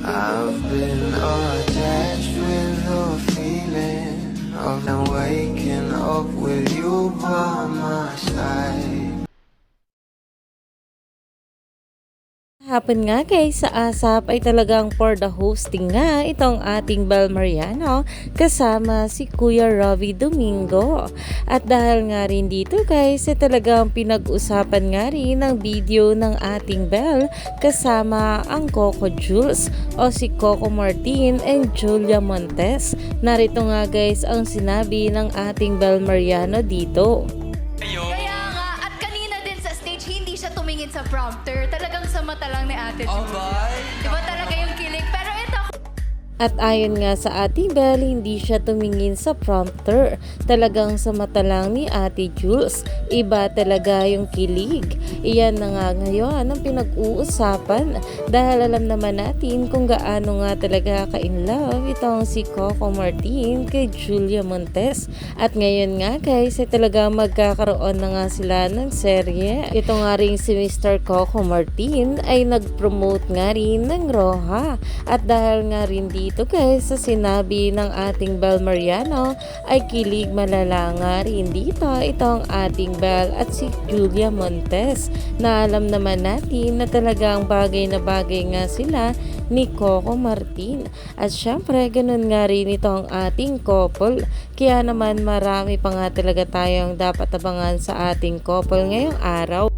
I've been attached with the feeling of now waking up with you by my side. Hapon nga guys, sa ASAP ay talagang for the hosting nga itong ating Bel Mariano kasama si Kuya Robbie Domingo. At dahil nga rin dito guys, ay talagang pinag-usapan nga rin ng video ng ating Bel kasama ang Coco Jules o si Coco Martin and Julia Montes. Narito nga guys ang sinabi ng ating Bel Mariano dito. Kaya nga, at kanina din sa stage, hindi siya tumingin sa prompter. Talagang sa mata lang ni Ate Julie. Diba talaga yung kilig? Pero ito, At ayon nga sa ating Bel, hindi siya tumingin sa prompter. Talagang sa mata lang ni Ate Jules. Iba talaga yung kilig. Iyan na nga ngayon ang pinag-uusapan dahil alam naman natin kung gaano nga talaga ka-in love itong si Coco Martin kay Julia Montes. At ngayon nga guys, ay talaga magkakaroon na nga sila ng serye. Ito nga rin si Mr. Coco Martin ay nag-promote nga rin ng Roja. At dahil nga rin dito guys sa sinabi ng ating Bel Mariano ay kilig malala nga rin dito itong ating Bel at si Julia Montes na alam naman natin na talagang bagay na bagay nga sila ni Coco Martin. At syempre ganun nga rin itong ating couple, kaya naman marami pa nga talaga tayong dapat abangan sa ating couple ngayong araw.